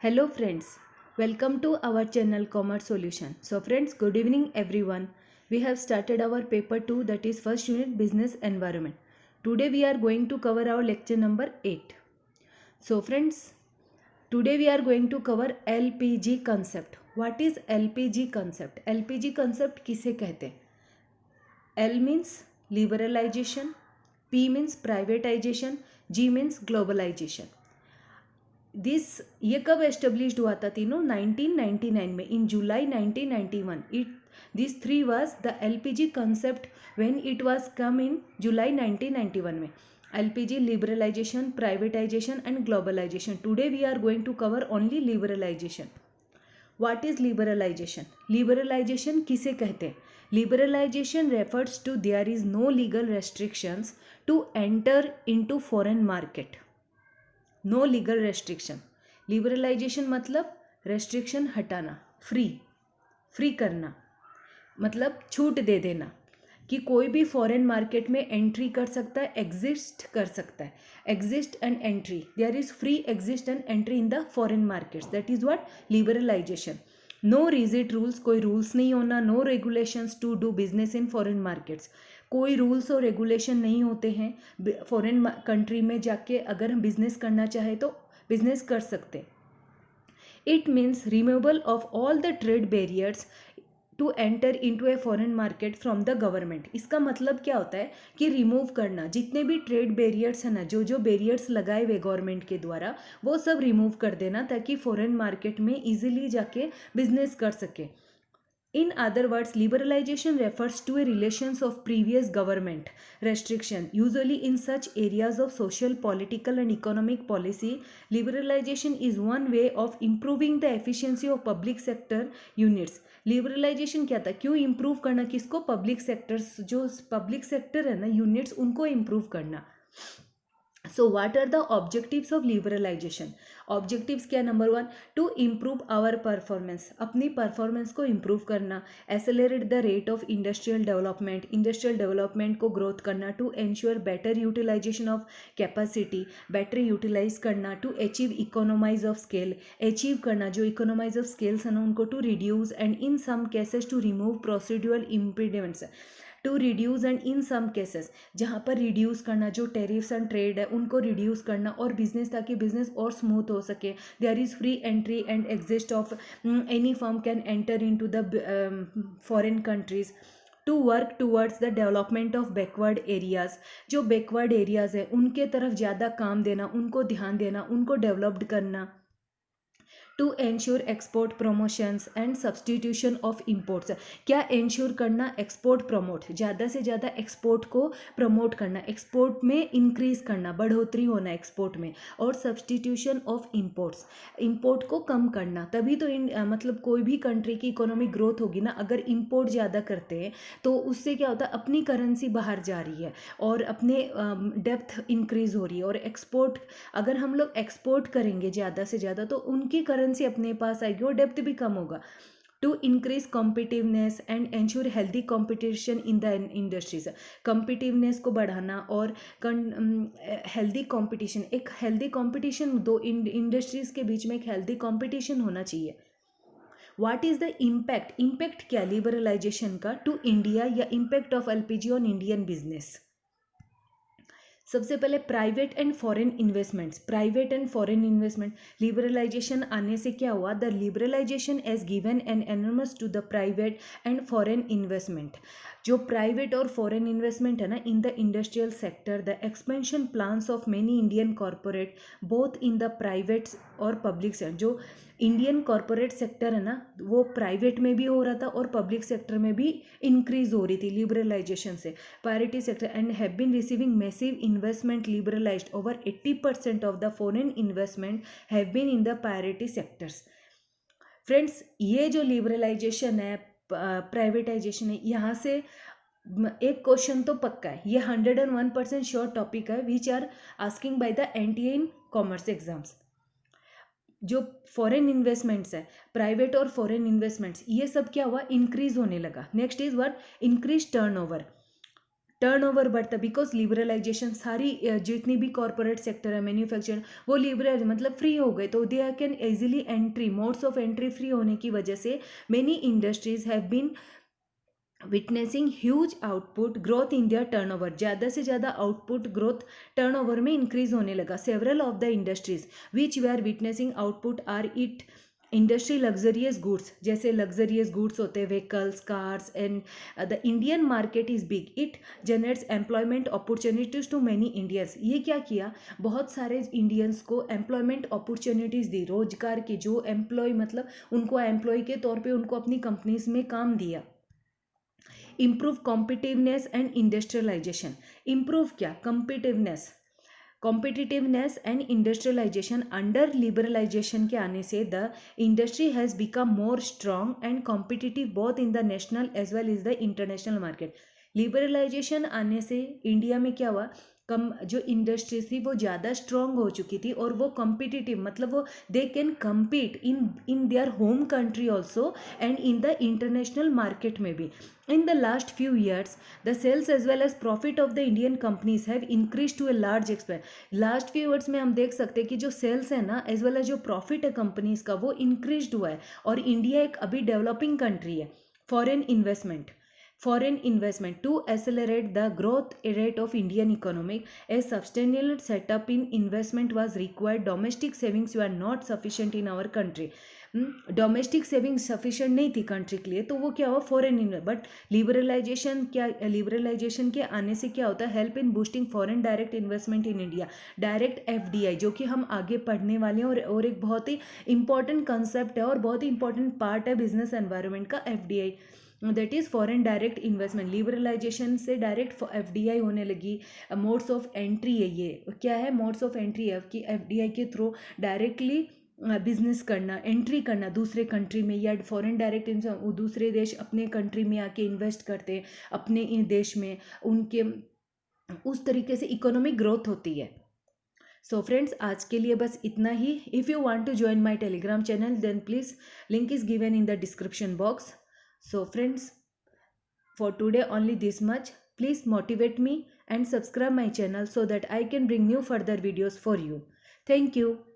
Hello friends, welcome to our channel Commerce Solution. So friends, good evening everyone. We have started our paper 2, that is first unit business environment. Today we are going to cover our lecture number 8. So friends, today we are going to cover LPG concept. What is LPG concept? LPG concept किसे कहते हैं? L means liberalization, P means privatization, G means globalization. ये कब established हुआ था तीनों? 1999 में, in July 1991. This three was the LPG concept when it was come in July 1991 में. LPG, liberalisation, privatisation and globalisation. Today we are going to cover only liberalisation. What is liberalisation? Liberalisation किसे कहते हैं? Liberalisation refers to there is no legal restrictions to enter into foreign market. No legal restriction. Liberalisation मतलब restriction हटाना, free करना, मतलब छूट दे देना कि कोई भी फॉरेन मार्केट में एंट्री कर सकता है, एग्जिस्ट कर सकता है. Exist and entry, there is free exist and entry in the foreign markets. That is what liberalisation. No rigid rules, कोई रूल्स नहीं होना. No regulations to do business in foreign markets. कोई रूल्स और regulation नहीं होते हैं. Foreign country में जाके अगर हम बिजनेस करना चाहे तो बिजनेस कर सकते. It means removal of all the trade barriers to enter into a foreign market from the government. इसका मतलब क्या होता है कि रिमूव करना, जितने भी ट्रेड बैरियर्स है ना, जो बैरियर्स लगाए हुए गवर्नमेंट के द्वारा, वो सब रिमूव कर देना ताकि फॉरेन मार्केट में इजीली जाके बिजनेस कर सके. In other words, liberalization refers to a relations of previous government restriction, usually in such areas of social, political and economic policy. Liberalization is one way of improving the efficiency of public sector units. Liberalisation क्या था? क्यों improve करना? किसको? Public sectors, जो public sector है ना, units, उनको improve करना. So what are the objectives of liberalisation? Objectives क्या? Number 1, to improve our performance, अपनी परफॉर्मेंस को इम्प्रूव करना. Accelerate the rate of industrial development, industrial development को ग्रोथ करना. To ensure better utilisation of capacity, better utilise करना. To achieve economies of scale, achieve करना जो economise of scales है ना उनको. To reduce and in some cases to remove procedural impediments. To reduce and in some cases, जहाँ पर reduce करना, जो टेरिफ्स एंड ट्रेड है उनको रिड्यूस करना, और बिजनेस, ताकि बिजनेस और स्मूथ हो सके. There is free entry and exist of any firm can enter into the foreign countries. To work towards the development of backward areas, जो backward areas है उनके तरफ ज़्यादा काम देना, उनको ध्यान देना, उनको डेवलप्ड करना. To ensure export promotions and substitution of imports. क्या एंश्योर करना? एक्सपोर्ट प्रमोट, ज़्यादा से ज़्यादा एक्सपोर्ट को प्रमोट करना, एक्सपोर्ट में इंक्रीज़ करना, बढ़ोतरी होना एक्सपोर्ट में. और सब्सटीट्यूशन ऑफ इम्पोर्ट्स, इम्पोर्ट को कम करना. तभी तो मतलब कोई भी कंट्री की इकोनॉमिक ग्रोथ होगी ना. अगर इम्पोर्ट ज़्यादा करते हैं तो उससे क्या होता है? अपनी करेंसी बाहर जा रही है और अपने डेप्थ इंक्रीज़ हो रही है. और एक्सपोर्ट, अगर हम लोग एक्सपोर्ट करेंगे ज़्यादा से ज़्यादा तो उनकी करेंसी अपने पास आएगी और डेप्थ भी कम होगा. To increase competitiveness and ensure healthy competition in the industries. Competitiveness को बढ़ाना और हेल्दी कॉम्पिटिशन, एक हेल्दी कॉम्पिटिशन, दो इंडस्ट्रीज के बीच में एक हेल्दी कॉम्पिटिशन होना चाहिए. What is the impact? Impact क्या लिबरलाइजेशन का टू इंडिया, या impact of LPG on Indian business? सबसे पहले private and foreign investments. Private and foreign investment, liberalisation आने से क्या हुआ? The liberalisation as given N एनर्मस to the private and foreign investment. जो प्राइवेट और फॉरेन इन्वेस्टमेंट है ना in the industrial sector, the expansion plans of many Indian corporate both in the private और public sector. जो Indian corporate sector है ना वो private में भी हो रहा था और पब्लिक सेक्टर में भी इंक्रीज हो रही थी लिबरलाइजेशन से. Priority sector and have been receiving massive investment liberalised. Over 80% of the foreign investment have been in the priority sectors. Friends, ये जो लिबरलाइजेशन है, प्राइवेटाइजेशन है, यहाँ से एक क्वेश्चन तो पक्का है, ये 101% श्योर टॉपिक है which are asking by the NTA in commerce exams. जो फॉरेन इन्वेस्टमेंट्स है, प्राइवेट और फॉरेन इन्वेस्टमेंट्स, ये सब क्या हुआ? इंक्रीज होने लगा. Next is what? Increase turnover. Turnover बढ़ता, बिकॉज लिबरलाइजेशन सारी जितनी भी कॉरपोरेट सेक्टर है, मैन्युफैक्चर, वो लिबरल मतलब फ्री हो गए, तो they can easily entry, modes of entry free होने की वजह से many industries have been witnessing huge output growth in their turnover, ज़्यादा से ज़्यादा आउटपुट ग्रोथ टर्नओवर में इंक्रीज होने लगा. Several of the industries which we are witnessing output are it industry luxurious goods, जैसे लग्जरियस गुड्स होते हैं, vehicles, cars, and the Indian market is big, it generates employment opportunities to many Indians. ये क्या किया, बहुत सारे Indians को employment opportunities दी, रोजगार की, जो एम्प्लॉय मतलब उनको एम्प्लॉय के तौर पे उनको अपनी कंपनीज में काम दिया. Improve competitiveness and industrialisation, improve क्या, competitiveness and industrialisation. Under liberalisation के आने से the industry has become more strong and competitive both in the national as well is the international market. Liberalisation आने से इंडिया में क्या हुआ, कम जो इंडस्ट्रीज थी वो ज़्यादा स्ट्रॉन्ग हो चुकी थी और वो कॉम्पिटिटिव, मतलब वो they can compete in their home country also and in the international market में भी. In the last few years, the sales as well as profit of the Indian companies have increased to a large extent. Last few years में हम देख सकते हैं कि जो sales है ना, एज वेल एज जो प्रॉफिट है कंपनीज का, वो इंक्रीज हुआ है. और इंडिया एक अभी डेवलपिंग कंट्री है. Foreign investment to accelerate the growth rate of Indian economic, a substantial setup in investment was required. Domestic savings were not sufficient in our country. Domestic saving sufficient नहीं थी country के लिए, तो वो क्या हुआ, foreign invest. But liberalisation के आने से क्या होता है, help in boosting foreign direct investment in India, direct FDI, जो कि हम आगे पढ़ने वाले हैं और एक बहुत ही इंपॉर्टेंट कंसेप्ट है और बहुत ही इंपॉर्टेंट पार्ट है बिजनेस एनवायरनमेंट का, FDI, that is foreign direct investment. Liberalisation से डायरेक्ट एफडीआई होने लगी. मोड्स ऑफ एंट्री है, ये क्या है, मोड्स ऑफ एंट्री है कि एफडीआई के थ्रू डायरेक्टली बिजनेस करना, एंट्री करना दूसरे कंट्री में, या फॉरेन डायरेक्ट दूसरे देश अपने कंट्री में आके इन्वेस्ट करते हैं अपने देश में, उनके उस तरीके से इकोनॉमिक ग्रोथ होती है. सो फ्रेंड्स, आज के लिए बस इतना ही. If you want to join my Telegram channel then please link is given in the description box. So friends, for today only this much. Please motivate me and subscribe my channel so that I can bring new further videos for you. Thank you.